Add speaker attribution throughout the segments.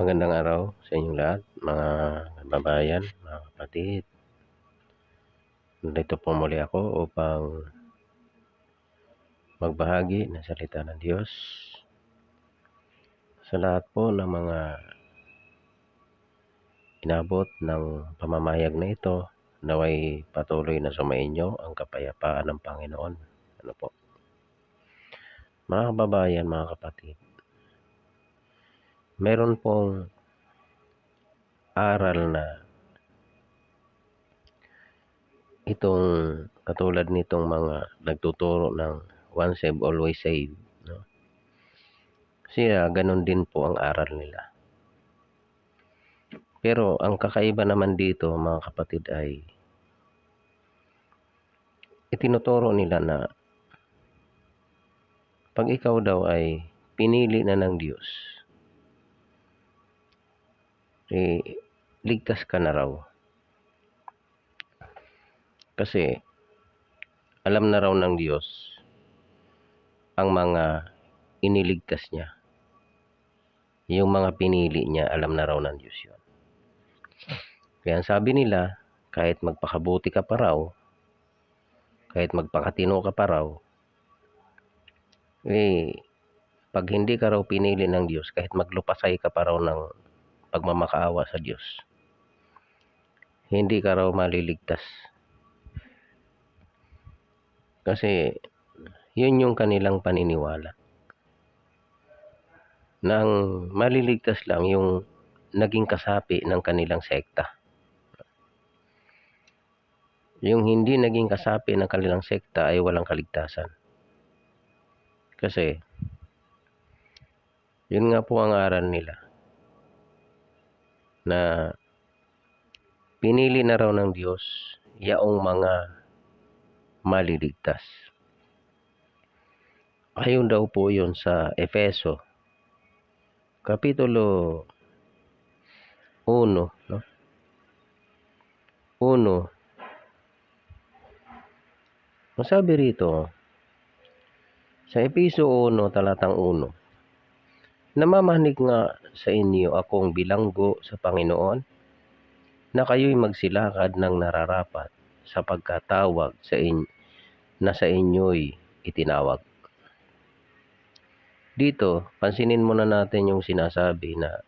Speaker 1: Magandang araw sa inyong lahat, mga kababayan, mga kapatid. Nandito po muli ako upang magbahagi ng salita ng Diyos sa lahat po ng mga inabot ng pamamayag na ito. Naway patuloy na sumainyo ang kapayapaan ng Panginoon. Ano po? Mga kababayan, mga kapatid, meron pong aral na itong katulad nitong mga nagtuturo ng once saved, always saved. No? Siya, ganun din po ang aral nila. Pero ang kakaiba naman dito, mga kapatid, ay itinuturo nila na pag ikaw daw ay pinili na ng Diyos, ligtas ka na raw. Kasi alam na raw ng Diyos ang mga iniligtas niya. Yung mga pinili niya, alam na raw ng Diyos yun. Kaya sabi nila, kahit magpakabuti ka pa raw, kahit magpakatino ka pa raw, pag hindi ka raw pinili ng Diyos, kahit maglupasay ka pa raw ng pagmamakaawa sa Diyos, hindi ka raw maliligtas. Kasi yun yung kanilang paniniwala. Nang maliligtas lang yung naging kasapi ng kanilang sekta. Yung hindi naging kasapi ng kanilang sekta ay walang kaligtasan. Kasi yun nga po ang aral nila. Na pinili na raw ng Diyos yaong mga maliligtas. Ayon daw po yun sa Efeso, Kapitulo 1, no? 1. Masabi rito, sa Efeso 1, talatang 1, namamanig nga sa inyo akong bilanggo sa Panginoon, na kayo'y magsilakad ng nararapat sa pagkatawag na sa inyo'y itinawag. Dito, pansinin muna natin yung sinasabi na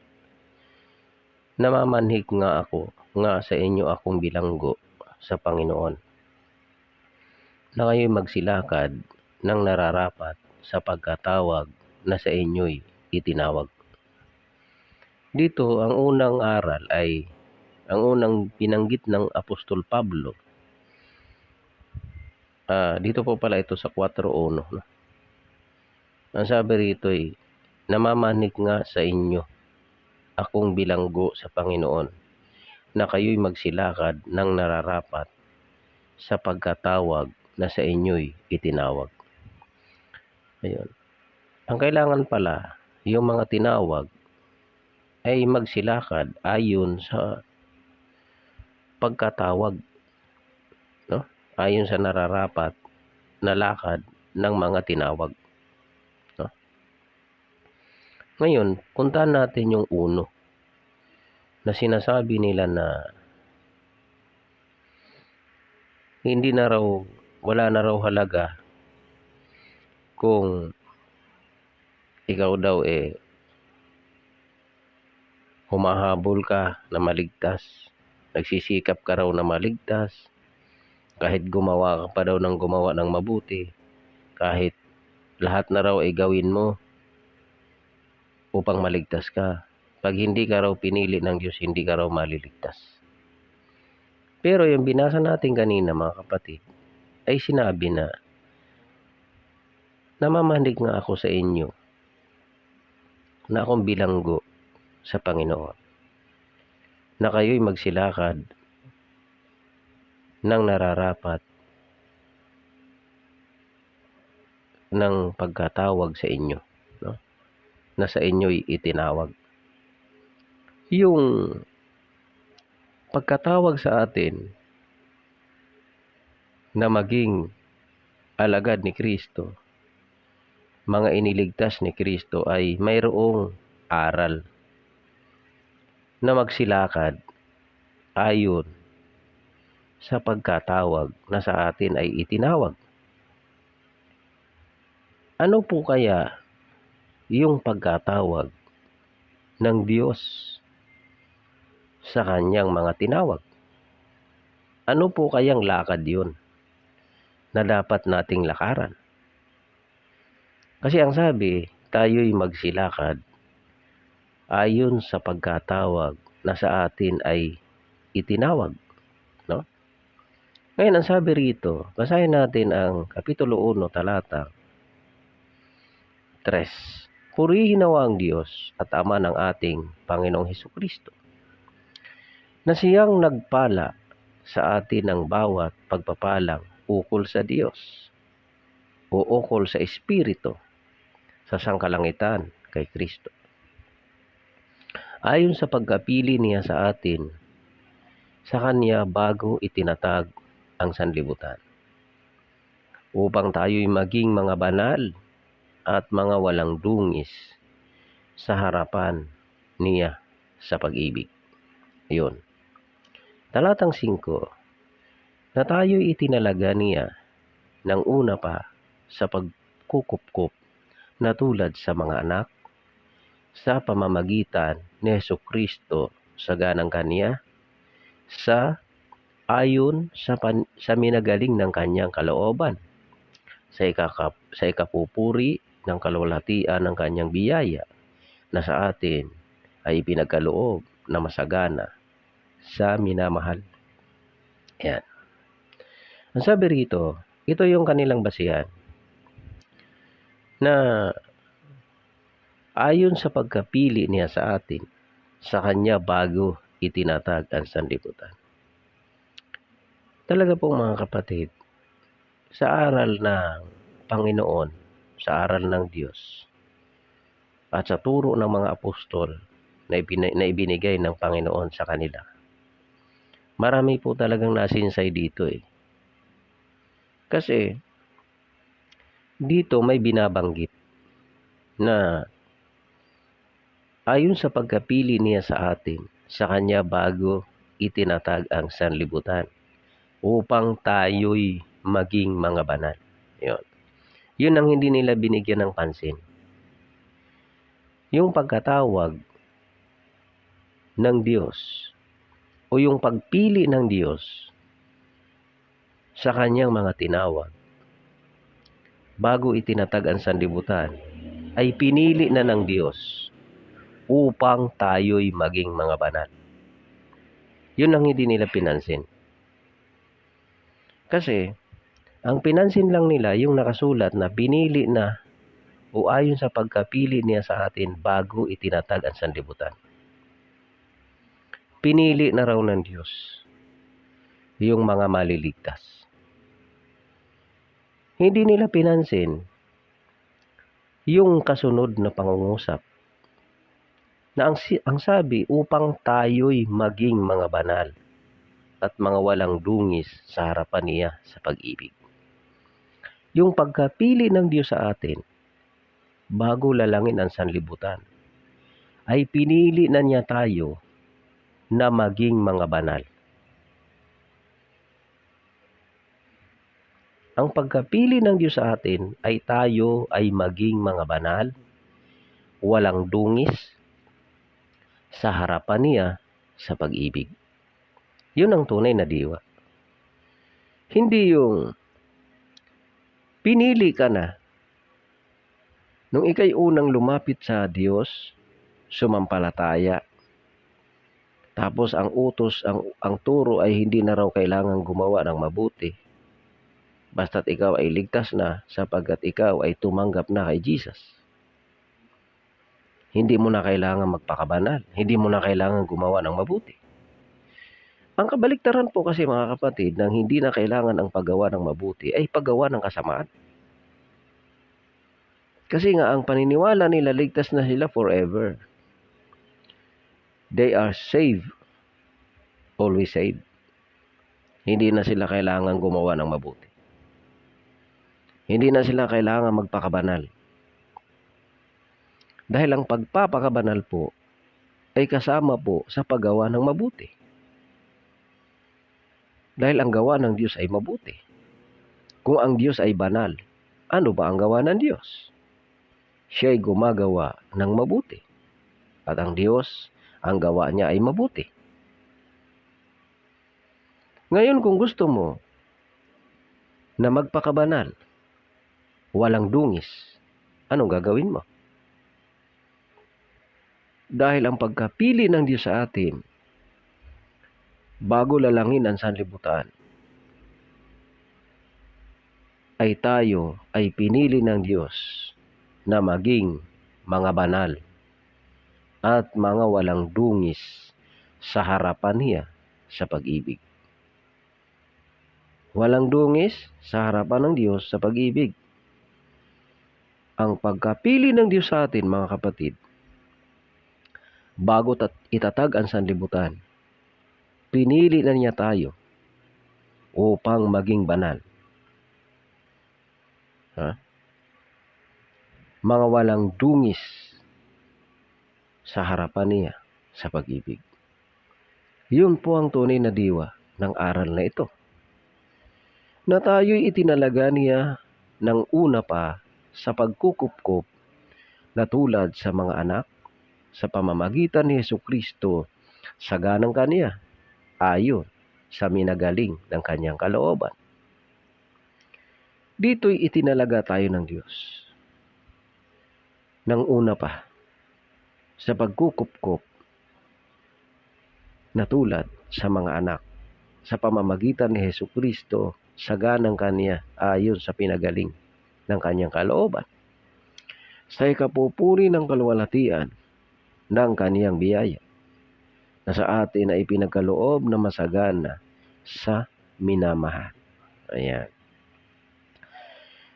Speaker 1: namamanhik nga sa inyo akong bilanggo sa Panginoon, na kayo'y magsilakad ng nararapat sa pagkatawag na sa inyo'y itinawag. Dito, ang unang aral ay ang unang binanggit ng Apostol Pablo. Dito po pala ito sa 4:1. No? Ang sabi rito ay, namamanhik nga sa inyo akong bilanggo sa Panginoon, na kayo'y magsilakad ng nararapat sa pagkatawag na sa inyo'y itinawag. Ayun. Ang kailangan pala, yung mga tinawag ay magsilakad ayon sa pagkatawag, no? Ayon sa nararapat na lakad ng mga tinawag. No? Ngayon, puntahan natin yung 1 na sinasabi nila na wala na raw halaga kung ikaw daw humahabol ka na maligtas, nagsisikap ka raw na maligtas, kahit gumawa ka pa daw ng gumawa ng mabuti, kahit lahat na raw ay gawin mo upang maligtas ka. Pag hindi ka raw pinili ng Diyos, hindi ka raw maliligtas. Pero yung binasa natin kanina, mga kapatid, ay sinabi na namamanhik nga ako sa inyo na akong bilanggo sa Panginoon, na kayo'y magsilakad ng nararapat ng pagkatawag sa inyo, no? Na sa inyo'y itinawag. Yung pagkatawag sa atin na maging alagad ni Kristo, mga iniligtas ni Kristo, ay mayroong aral. na magsilakad ayon sa pagkatawag na sa atin ay itinawag. Ano po kaya yung pagkatawag ng Diyos sa kanyang mga tinawag? Ano po kayang lakad yun na dapat nating lakaran? Kasi ang sabi, tayo'y magsilakad ayon sa pagkatawag na sa atin ay itinawag. No? Ngayon, ang sabi rito, basahin natin ang Kapitulo 1, talata 3. Purihin nawa ang Diyos at Ama ng ating Panginoong Hesukristo, na siyang nagpala sa atin ng bawat pagpapalang ukol sa Diyos o ukol sa Espiritu sa sangkalangitan kay Kristo. Ayon sa pagkapili niya sa atin, sa Kanya bago itinatag ang sanlibutan, upang tayo'y maging mga banal at mga walang dungis sa harapan niya sa pag-ibig. Yun. Talatang 5, na tayo'y itinalaga niya ng una pa sa pagkukupkup na tulad sa mga anak, sa pamamagitan ni Hesukristo sa ganang Kanya, sa ayon sa minagaling ng Kanyang kalooban, sa ikapupuri ng kalwalhatian ng Kanyang biyaya na sa atin ay pinagkaloob na masagana sa minamahal. Yan. Ang sabi rito, ito yung kanilang basihan na ayon sa pagkapili niya sa atin, sa Kanya bago itinatag ang sanlibutan. Talaga pong mga kapatid, sa aral ng Panginoon, sa aral ng Diyos, at sa turo ng mga apostol na ibinigay ng Panginoon sa kanila, marami po talagang nasinsay dito Kasi dito may binabanggit na ayon sa pagkapili niya sa atin, sa Kanya bago itinatag ang sanlibutan, upang tayo'y maging mga banal. Yun ang hindi nila binigyan ng pansin. Yung pagkatawag ng Diyos o yung pagpili ng Diyos sa Kanyang mga tinawag bago itinatag ang sanlibutan ay pinili na ng Diyos upang tayo'y maging mga banal. Yun ang hindi nila pinansin. Kasi ang pinansin lang nila yung nakasulat na pinili na o ayon sa pagkapili niya sa atin bago itinatag ang sanlibutan. Pinili na raw ng Diyos yung mga maliligtas. Hindi nila pinansin yung kasunod na pangungusap na ang sabi upang tayo'y maging mga banal at mga walang dungis sa harapan niya sa pag-ibig. Yung pagkapili ng Diyos sa atin bago lalangin ang sanlibutan ay pinili na niya tayo na maging mga banal. Ang pagkapili ng Diyos sa atin ay tayo ay maging mga banal, walang dungis sa harapan niya sa pag-ibig. Yun ang tunay na diwa. Hindi yung pinili ka na nung ikay unang lumapit sa Diyos, sumampalataya. Tapos ang utos, ang turo ay hindi na raw kailangan gumawa ng mabuti. Basta't ikaw ay ligtas na sapagkat ikaw ay tumanggap na kay Jesus. Hindi mo na kailangan magpakabanal. Hindi mo na kailangan gumawa ng mabuti. Ang kabaliktaran po kasi mga kapatid, nang hindi na kailangan ang paggawa ng mabuti ay paggawa ng kasamaan. Kasi nga ang paniniwala nila, ligtas na sila forever. They are saved, always saved. Hindi na sila kailangan gumawa ng mabuti. Hindi na sila kailangan magpakabanal. Dahil ang pagpapakabanal po ay kasama po sa paggawa ng mabuti. Dahil ang gawa ng Diyos ay mabuti. Kung ang Diyos ay banal, ano ba ang gawa ng Diyos? Siya ay gumagawa ng mabuti. At ang Diyos, ang gawa niya ay mabuti. Ngayon kung gusto mo na magpakabanal, walang dungis, anong gagawin mo? Dahil ang pagkapili ng Diyos sa atin, bago lalangin ang sanlibutan, ay tayo ay pinili ng Diyos na maging mga banal at mga walang dungis sa harapan niya sa pag-ibig. Walang dungis sa harapan ng Diyos sa pag-ibig. Ang pagkapili ng Diyos sa atin, mga kapatid, bago itatag ang sanlibutan, pinili na niya tayo upang maging banal. Mga walang dungis sa harapan niya sa pag-ibig. Yun po ang tunay na diwa ng aral na ito. Na tayo'y itinalaga niya ng una pa sa pagkukupkop na tulad sa mga anak sa pamamagitan ni Jesucristo sa ganang kaniya ayon sa minagaling ng kanyang kalooban. Dito'y itinalaga tayo ng Diyos ng una pa sa pagkukupkop na tulad sa mga anak sa pamamagitan ni Jesucristo sa ganang kaniya ayon sa pinagaling ng kanyang kalooban, sa ikapupuri ng kaluwalhatian ng kaniyang biyaya na sa atin ay pinagkaloob na masagana sa minamahal. Ayan.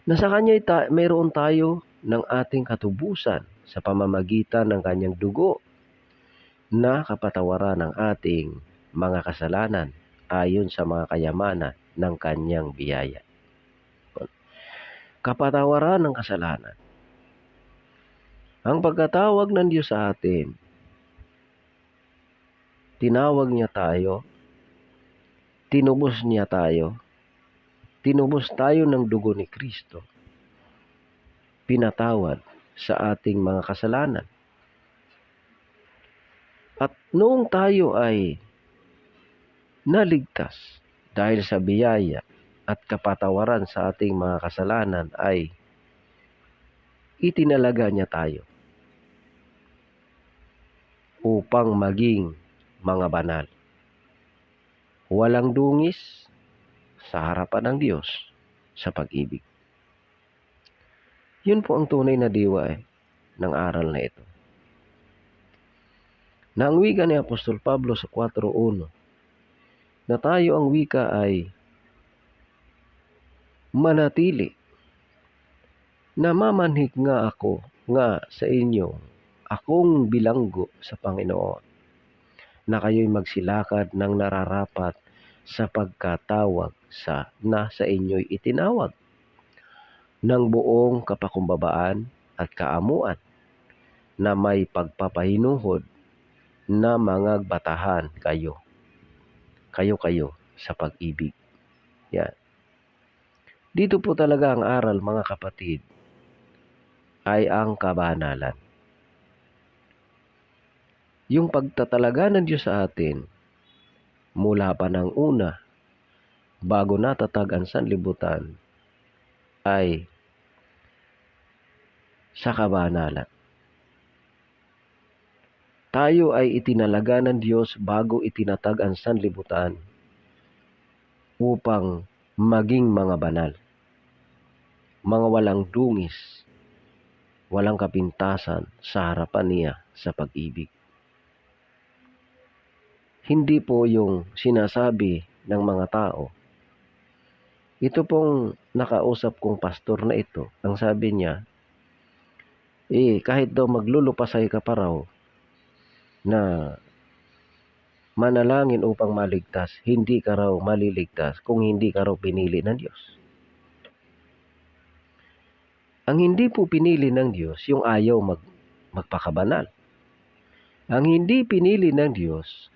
Speaker 1: Na sa kanya mayroon tayo ng ating katubusan sa pamamagitan ng kanyang dugo na kapatawaran ng ating mga kasalanan ayon sa mga kayamanan ng kanyang biyaya. Kapatawaran ng kasalanan. Ang pagkatawag ng Diyos sa atin, tinawag niya tayo, tinubos niya tayo, tinubos tayo ng dugo ni Kristo, pinatawad sa ating mga kasalanan. At noong tayo ay naligtas dahil sa biyaya at kapatawaran sa ating mga kasalanan, ay itinalaga niya tayo upang maging mga banal. Walang dungis sa harapan ng Diyos sa pag-ibig. Yun po ang tunay na diwa ng aral na ito. Na ang wika ni Apostol Pablo sa 4:1, na tayo ang wika ay manatili, na mamanhik nga ako nga sa inyo, akong bilanggo sa Panginoon, na kayo'y magsilakad ng nararapat sa pagkatawag na sa inyo'y itinawag, ng buong kapakumbabaan at kaamuan, na may pagpapahinuhod na mga batahan kayo sa pag-ibig. Yan. Dito po talaga ang aral, mga kapatid, ay ang kabanalan. Yung pagtatalaga ng Diyos sa atin mula pa ng una, bago natatag ang sanlibutan, ay sa kabanalan. Tayo ay itinalaga ng Diyos bago itinatag ang sanlibutan upang maging mga banal, mga walang dungis, walang kapintasan sa harapan niya sa pag-ibig. Hindi po yung sinasabi ng mga tao. Ito pong nakausap kong pastor na ito, ang sabi niya, kahit daw maglulupasay ka pa raw na manalangin upang maligtas, hindi ka raw maliligtas kung hindi ka raw pinili ng Diyos. Ang hindi po pinili ng Diyos, yung ayaw magpakabanal. Ang hindi pinili ng Diyos,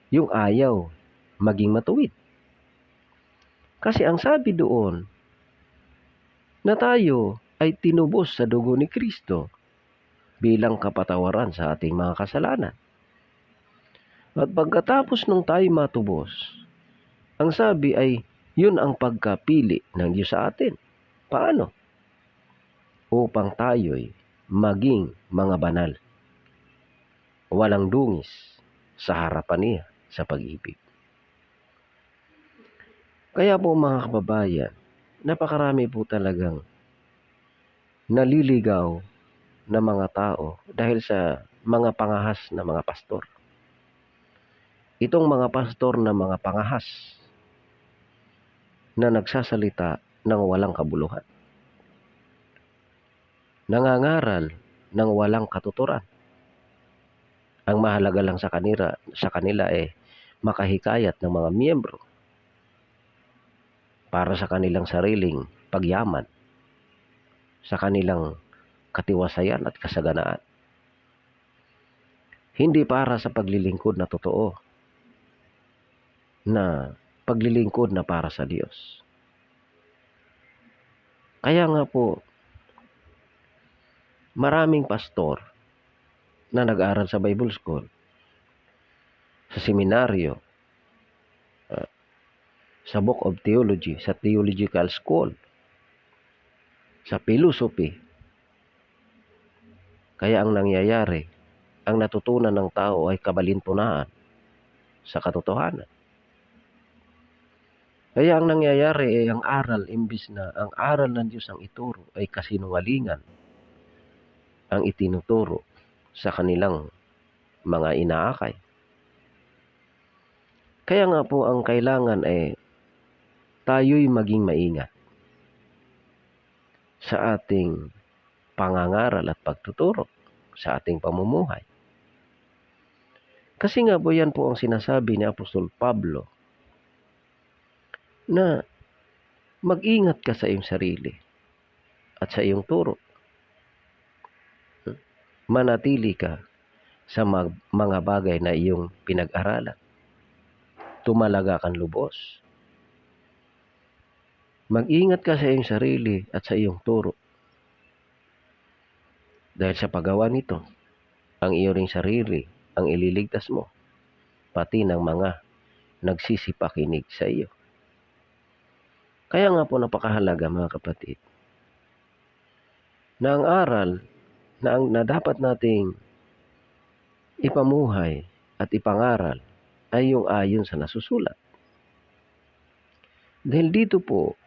Speaker 1: yung ayaw maging matuwid. Kasi ang sabi doon, na tayo ay tinubos sa dugo ni Kristo bilang kapatawaran sa ating mga kasalanan. At pagkatapos nung tayo matubos, ang sabi ay yun ang pagkapili ng Diyos sa atin. Paano? Upang tayo'y maging mga banal, walang dungis sa harapan niya sa pag-ibig. Kaya po mga kababayan, napakarami po talagang naliligaw na mga tao dahil sa mga pangahas na mga pastor. Itong mga pastor na mga pangahas na nagsasalita ng walang kabuluhan. Nangangaral ng walang katuturan. Ang mahalaga lang sa kanila makahikayat ng mga miyembro para sa kanilang sariling pagyaman, sa kanilang katiwasayan at kasaganaan. Hindi para sa paglilingkod na totoo, na paglilingkod na para sa Diyos. Kaya nga po, maraming pastor na nag-aaral sa Bible School, sa seminaryo, sa Book of Theology, sa Theological School, sa philosophy. Kaya ang nangyayari, ang natutunan ng tao ay kabalintunaan sa katotohanan. Kaya ang nangyayari ay ang aral, imbis na ang aral ng Diyos ang ituro, ay kasinungalingan ang itinuturo sa kanilang mga inaakay. Kaya nga po ang kailangan ay tayo'y maging maingat sa ating pangangaral at pagtuturo sa ating pamumuhay. Kasi nga po yan po ang sinasabi ni Apostol Pablo na mag-ingat ka sa iyong sarili at sa iyong turo. Manatili ka sa mga bagay na iyong pinag-aralan. Tumalaga kang lubos. Mag-ingat ka sa iyong sarili at sa iyong turo. Dahil sa paggawa nito, ang iyong sarili ang ililigtas mo, pati ng mga nagsisipakinig sa iyo. Kaya nga po napakahalaga mga kapatid, na ang aral na dapat nating ipamuhay at ipangaral ay yung ayon sa nasusulat. Dahil dito po,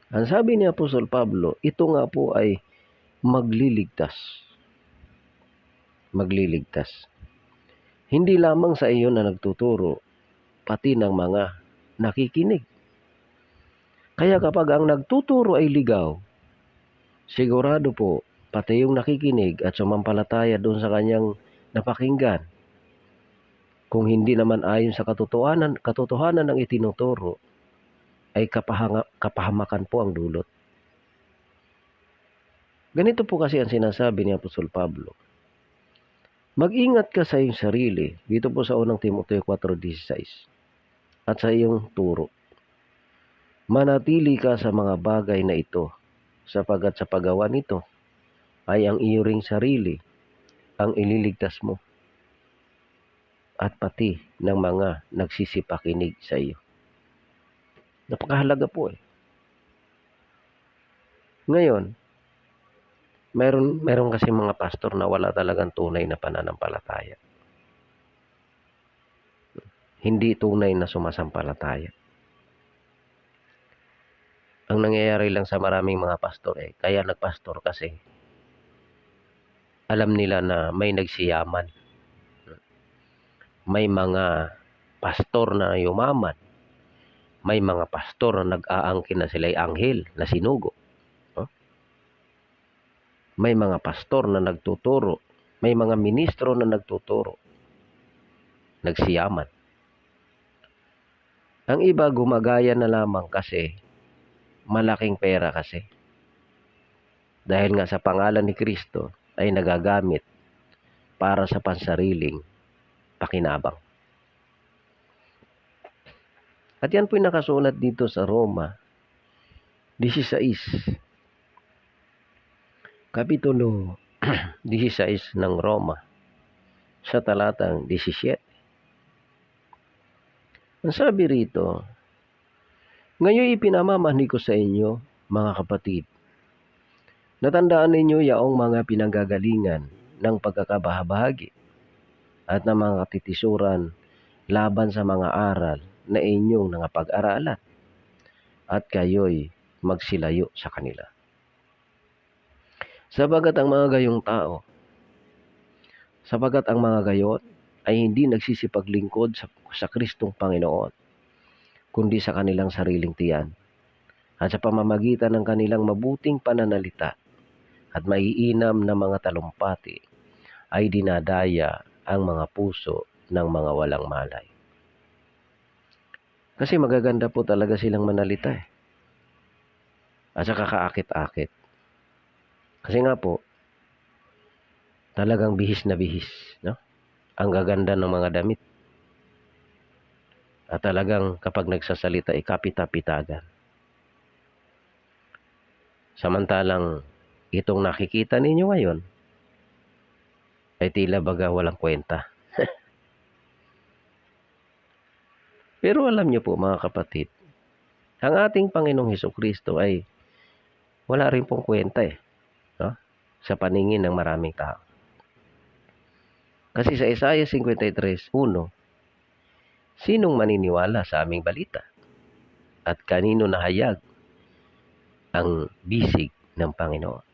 Speaker 1: ang sabi ni Apostol Pablo, ito nga po ay magliligtas. Magliligtas. Hindi lamang sa iyo na nagtuturo, pati ng mga nakikinig. Kaya kapag ang nagtuturo ay ligaw, sigurado po, pati yung nakikinig at sumampalataya doon sa kanyang napakinggan, kung hindi naman ayon sa katotohanan ng itinuturo, ay kapahamakan po ang dulot. Ganito po kasi ang sinasabi ni Apostol Pablo. Mag-ingat ka sa iyong sarili, dito po sa unang Timoteo 4:16, at sa iyong turo. Manatili ka sa mga bagay na ito, sapagkat sa paggawa nito ay ang iyo ring sarili ang ililigtas mo, at pati ng mga nagsisipakinig sa iyo. Napakahalaga po . Ngayon, meron kasi mga pastor na wala talagang tunay na pananampalataya. Hindi tunay na sumasampalataya. Ang nangyayari lang sa maraming mga pastor kaya nagpastor kasi alam nila na may nagsiyaman. May mga pastor na yumaman. May mga pastor na nag-aangkin na sila'y anghel na sinugo. May mga pastor na nagtuturo. May mga ministro na nagtuturo. Nagsiyaman. Ang iba gumagaya na lamang kasi malaking pera kasi. Dahil nga sa pangalan ni Kristo ay nagagamit para sa pansariling pakinabang. At yan po'y nakasulat dito sa Roma 16, Kapitulo 16 ng Roma, sa talatang 17. Ang sabi rito, ngayon ipinamamahni ko sa inyo, mga kapatid, natandaan ninyo yaong mga pinanggagalingan ng pagkakabahabahagi at ng mga katitisuran laban sa mga aral na inyong nangapag-aralan, at kayo'y magsilayo sa kanila. Sapagat ang mga gayon ay hindi nagsisipaglingkod sa Kristong Panginoon, kundi sa kanilang sariling tiyan, at sa pamamagitan ng kanilang mabuting pananalita at maiinam na mga talumpati ay dinadaya ang mga puso ng mga walang malay. Kasi magaganda po talaga silang manalita at saka kaakit-akit. Kasi nga po, talagang bihis na bihis, no? Ang gaganda ng mga damit. At talagang kapag nagsasalita, kapita-pitagan. Samantalang itong nakikita ninyo ngayon ay tila baga walang kwenta. Pero alam niyo po mga kapatid, ang ating Panginoong Hesukristo ay wala rin pong kwenta no? Sa paningin ng maraming tao. Kasi sa Isaiah 53:1, sinong maniniwala sa aming balita? At kanino nahayag ang bisig ng Panginoon?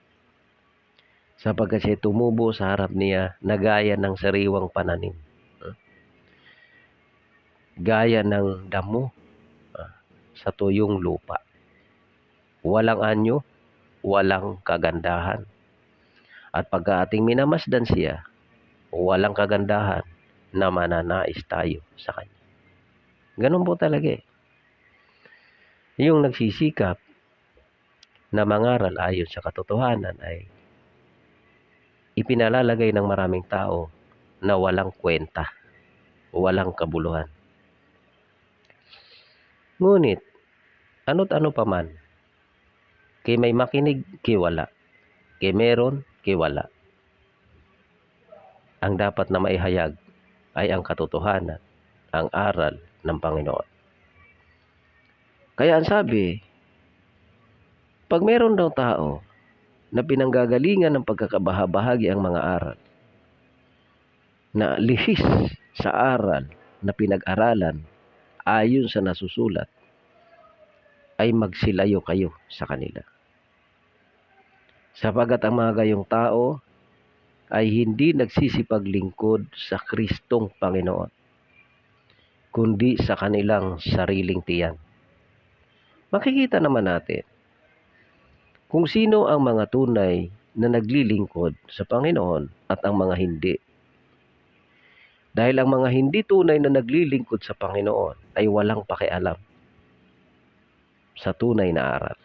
Speaker 1: Sapagkat siya tumubo sa harap niya na gaya ng sariwang pananim. Gaya ng damo sa tuyong lupa. Walang anyo, walang kagandahan. At pagka ating minamasdan siya, walang kagandahan na mananais tayo sa kanya. Ganun po talaga Yung nagsisikap na mangaral ayon sa katotohanan ay ipinalalagay ng maraming tao na walang kwenta, walang kabuluhan. Ngunit, ano't ano pa man, kay may makinig, kay wala. Kay meron, kay wala. Ang dapat na maihayag ay ang katotohanan, ang aral ng Panginoon. Kaya ang sabi, pag meron daw tao na pinanggagalingan ng pagkakabahabahagi ang mga aral, na lihis sa aral na pinag-aralan ayon sa nasusulat, ay magsilayo kayo sa kanila. Sapagat ang mga gayong tao ay hindi nagsisipaglingkod sa Kristong Panginoon, kundi sa kanilang sariling tiyan. Makikita naman natin kung sino ang mga tunay na naglilingkod sa Panginoon at ang mga hindi. Dahil ang mga hindi tunay na naglilingkod sa Panginoon ay walang pakialam sa tunay na aral.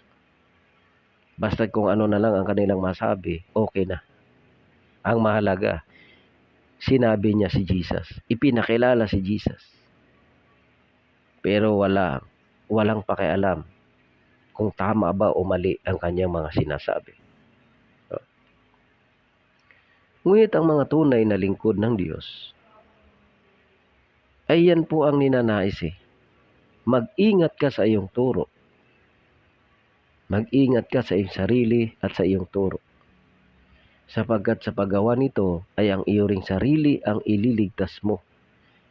Speaker 1: Basta kung ano na lang ang kanilang masabi, okay na. Ang mahalaga, sinabi niya si Jesus. Ipinakilala si Jesus. Pero walang pakialam kung tama ba o mali ang kanyang mga sinasabi. Ngunit ang mga tunay na lingkod ng Diyos, ay yan po ang ninanais Mag-ingat ka sa iyong turo. Mag-ingat ka sa iyong sarili at sa iyong turo. Sapagkat sa paggawa nito ay ang iyo ring sarili ang ililigtas mo,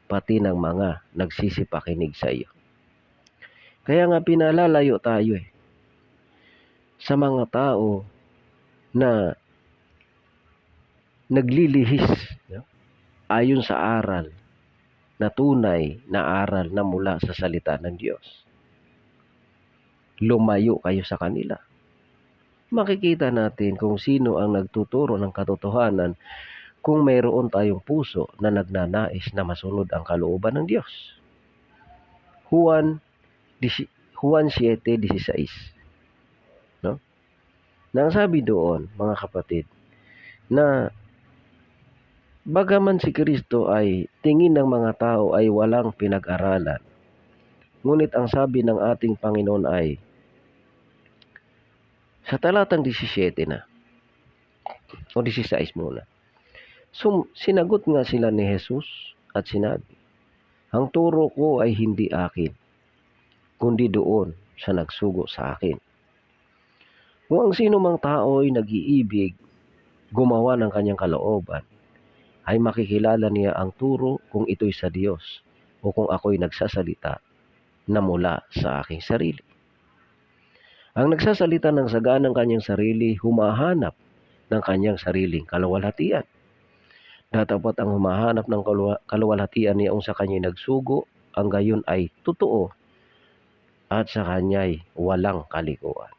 Speaker 1: pati ng mga nagsisipakinig sa iyo. Kaya nga pinalalayo tayo sa mga tao na naglilihis ayon sa aral na tunay na aral na mula sa salita ng Diyos. Lumayo kayo sa kanila. Makikita natin kung sino ang nagtuturo ng katotohanan kung mayroon tayong puso na nagnanais na masunod ang kalooban ng Diyos. Juan 7:16. No? Nang sabi doon, mga kapatid, na Bagaman si Kristo ay tingin ng mga tao ay walang pinag-aralan, ngunit ang sabi ng ating Panginoon ay sa talatang 17 na o 16 muna. So, sinagot nga sila ni Jesus at sinabi, ang turo ko ay hindi akin, kundi doon sa nagsugo sa akin. Kung ang sino mang tao ay nag-iibig gumawa ng kanyang kalooban, ay makikilala niya ang turo kung ito'y sa Diyos o kung ako'y nagsasalita na mula sa aking sarili. Ang nagsasalita ng saganang kanyang sarili, humahanap ng kanyang sariling kaluwalhatian. Datapot ang humahanap ng kaluwalhatian niyaong sa kanya'y nagsugo, ang gayon ay totoo at sa kanya'y walang kalikuan.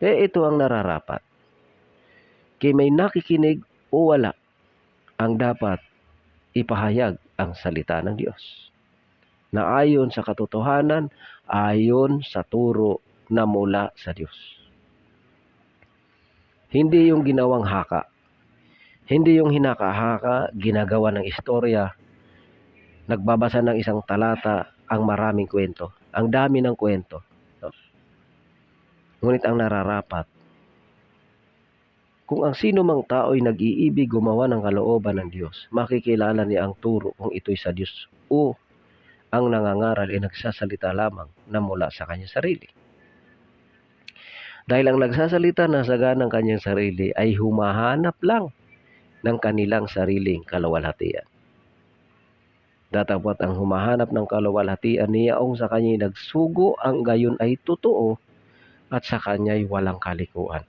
Speaker 1: Kaya ito ang nararapat. Kaya may nakikinig o wala, ang dapat ipahayag ang salita ng Diyos na ayon sa katotohanan, ayon sa turo na mula sa Diyos. Hindi yung ginawang haka. Hindi yung hinaka-haka, ginagawa ng istorya, nagbabasa ng isang talata, ang maraming kwento. Ang dami ng kwento. Ngunit ang nararapat, kung ang sino mang tao ay nag-iibig gumawa ng kalooban ng Diyos, makikilala niya ang turo kung ito'y sa Diyos o ang nangangaral ay nagsasalita lamang na mula sa kanyang sarili. Dahil ang nagsasalita na saganang kanyang sarili ay humahanap lang ng kanilang sariling kaluwalhatian. Datapot ang humahanap ng kaluwalhatian niyaong sa kanya'y nagsugo, ang gayon ay totoo at sa kanya'y walang kalikuan.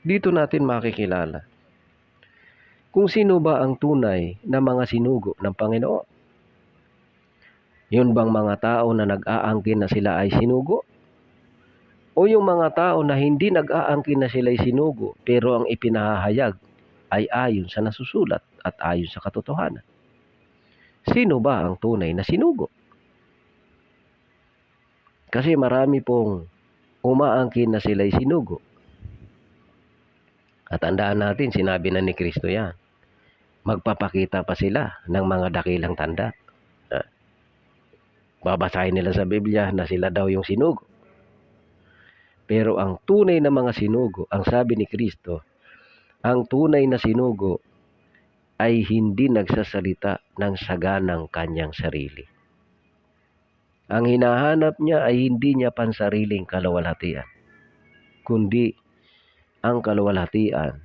Speaker 1: Dito natin makikilala kung sino ba ang tunay na mga sinugo ng Panginoon. Yun bang mga tao na nag-aangkin na sila ay sinugo? O yung mga tao na hindi nag-aangkin na sila ay sinugo pero ang ipinahayag ay ayon sa nasusulat at ayon sa katotohanan? Sino ba ang tunay na sinugo? Kasi marami pong umaangkin na sila ay sinugo. At tandaan natin, sinabi na ni Kristo yan. Magpapakita pa sila ng mga dakilang tanda. Babasahin nila sa Biblia na sila daw yung sinugo. Pero ang tunay na mga sinugo, ang sabi ni Kristo, ang tunay na sinugo ay hindi nagsasalita ng saganang kanyang sarili. Ang hinahanap niya ay hindi niya pansariling kaluwalhatian, kundi ang kaluwalhatian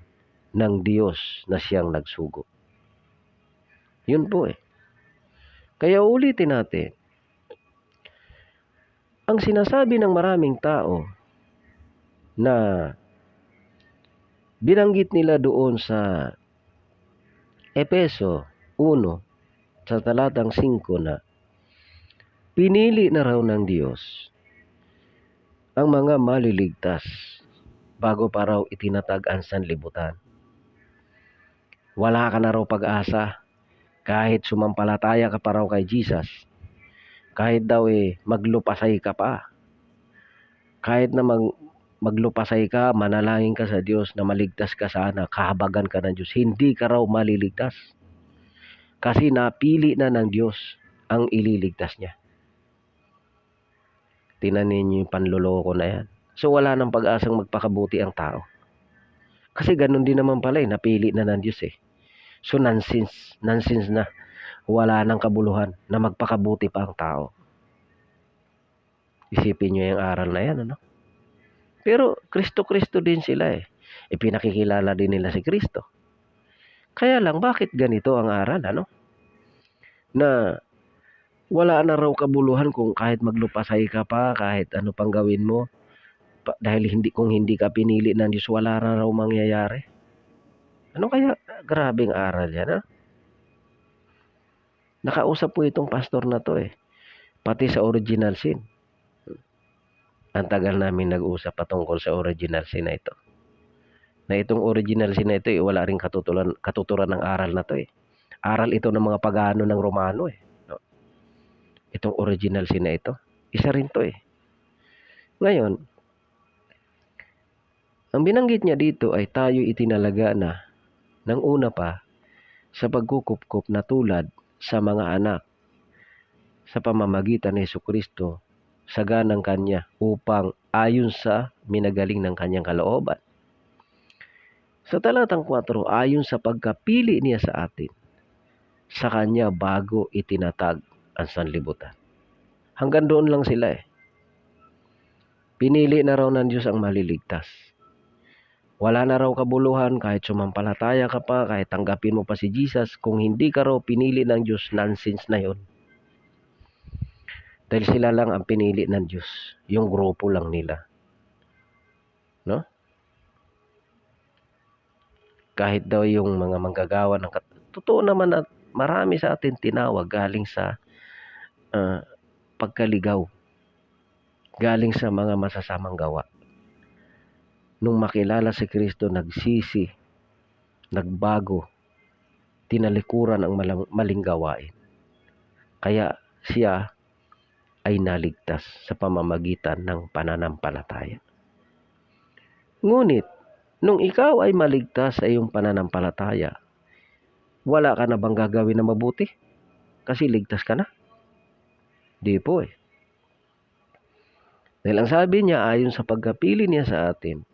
Speaker 1: ng Diyos na siyang nagsugo. Yun po eh. Kaya ulitin natin, ang sinasabi ng maraming tao na binanggit nila doon sa Efeso 1 sa talatang 5 na pinili na raw ng Diyos ang mga maliligtas bago pa raw itinatag ang sanlibutan. Wala ka na raw pag-asa kahit sumampalataya ka pa raw kay Jesus. Kahit daw maglupasay ka pa. Kahit na maglupasay ka, manalangin ka sa Diyos na maligtas ka sana, kahabagan ka ng Diyos, hindi ka raw maliligtas. Kasi napili na ng Diyos ang ililigtas niya. Tinanin niyo yung panluloko na yan. So wala nang pag-asang magpakabuti ang tao. Kasi ganun din naman pala napili na ng Diyos eh. So nonsense na. Wala nang kabuluhan na magpakabuti pa ang tao. Isipin niyo yung aral na yan, ano? Pero Kristo-Kristo din sila eh. Ipinakikilala din nila si Kristo. Kaya lang, bakit ganito ang aral, ano? Na wala na raw kabuluhan kung kahit maglupasay ka pa, kahit ano pang gawin mo, dahil kung hindi ka pinili ng Diyos, wala na raw mangyayari. Ano kaya grabing aral yan, ha? Nakausap po itong pastor na to eh. Pati sa original sin. Ang tagal namin nag-usap patungkol sa original sin na ito. Na itong original sin na ito wala rin katuturan ng aral na to eh. Aral ito ng mga pagano ng Romano eh. No? Itong original sin na ito. Isa rin to eh. Ngayon, ang binanggit niya dito ay tayo itinalaga na Nang una pa, sa pagkukupkup na tulad sa mga anak sa pamamagitan ni Jesucristo sa ganang kanya upang ayon sa minagaling ng kanyang kalooban. Sa talatang 4, ayon sa pagkapili niya sa atin, sa kanya bago itinatag ang sanlibutan. Hanggang doon lang sila eh. Pinili na raw ng Diyos ang maliligtas. Wala na raw kabuluhan kahit sumampalataya ka pa, kahit tanggapin mo pa si Jesus. Kung hindi ka raw pinili ng Diyos, nonsense na yon. Dahil sila lang ang pinili ng Diyos. Yung grupo lang nila. No? Kahit daw yung mga manggagawa ng totoo naman at marami sa atin tinawag galing sa pagkaligaw. Galing sa mga masasamang gawa. Nung makilala si Kristo, nagsisi, nagbago, tinalikuran ang maling gawain. Kaya siya ay naligtas sa pamamagitan ng pananampalataya. Ngunit, nung ikaw ay maligtas sa iyong pananampalataya, wala ka na bang gagawin na mabuti? Kasi ligtas ka na? Di po eh. Dahil ang sabi niya, ayon sa pagkapili niya sa atin,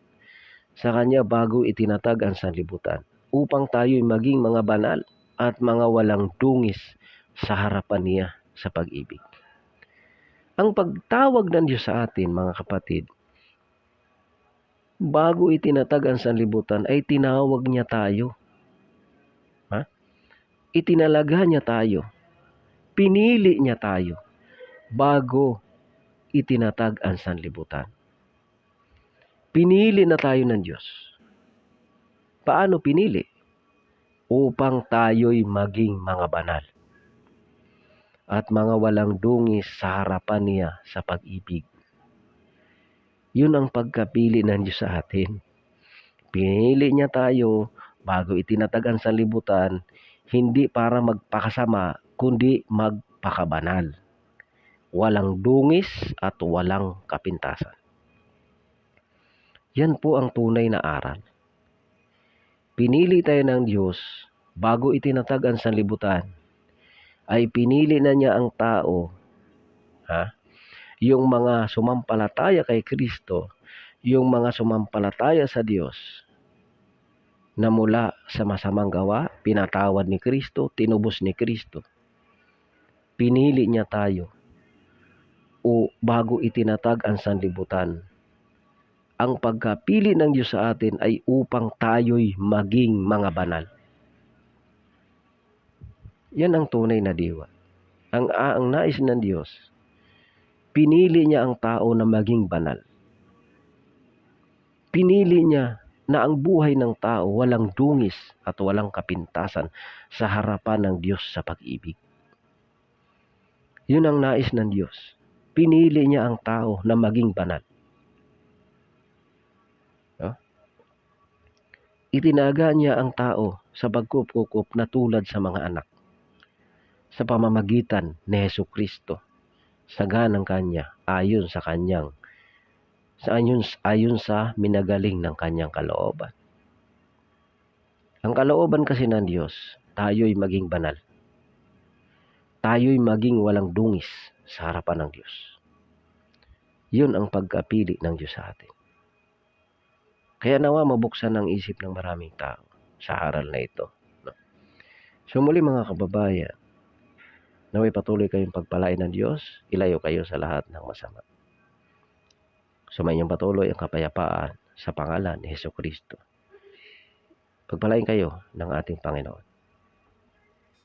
Speaker 1: sa kanya bago itinatag ang sanlibutan, upang tayo'y maging mga banal at mga walang dungis sa harapan niya sa pag-ibig. Ang pagtawag ng Diyos sa atin, mga kapatid, bago itinatag ang sanlibutan ay tinawag niya tayo. Itinalaga niya tayo. Pinili niya tayo bago itinatag ang sanlibutan. Pinili na tayo ng Diyos. Paano pinili? Upang tayo'y maging mga banal at mga walang dungis sa harapan niya sa pag-ibig. Yun ang pagkapili ng Diyos sa atin. Pinili niya tayo bago itinatag ang sanlibutan, hindi para magpakasama, kundi magpakabanal. Walang dungis at walang kapintasan. Yan po ang tunay na aral. Pinili tayo ng Diyos bago itinatag ang sanlibutan. Ay pinili na niya ang tao, yung mga sumampalataya kay Kristo, yung mga sumampalataya sa Diyos, na mula sa masamang gawa, pinatawad ni Kristo, tinubos ni Kristo. Pinili niya tayo bago itinatag ang sanlibutan. Ang pagkapili ng Diyos sa atin ay upang tayo'y maging mga banal. Yan ang tunay na diwa. Ang nais ng Diyos, pinili niya ang tao na maging banal. Pinili niya na ang buhay ng tao walang dungis at walang kapintasan sa harapan ng Diyos sa pag-ibig. Yun ang nais ng Diyos. Pinili niya ang tao na maging banal. Itinaga niya ang tao sa pagkukup na tulad sa mga anak sa pamamagitan ni Jesucristo sa ganang kanya ayon sa minagaling ng kanyang kalooban. Ang kalooban kasi ng Diyos, tayo'y maging banal. Tayo'y maging walang dungis sa harapan ng Diyos. Yun ang pagkapili ng Diyos sa atin. Kaya nawa mabuksan ang isip ng maraming tao sa aral na ito. So muli mga kababayan, naway patuloy kayong pagpalain ng Diyos, ilayo kayo sa lahat ng masama. Sumayin patuloy ang kapayapaan sa pangalan ni Jesucristo. Pagpalain kayo ng ating Panginoon.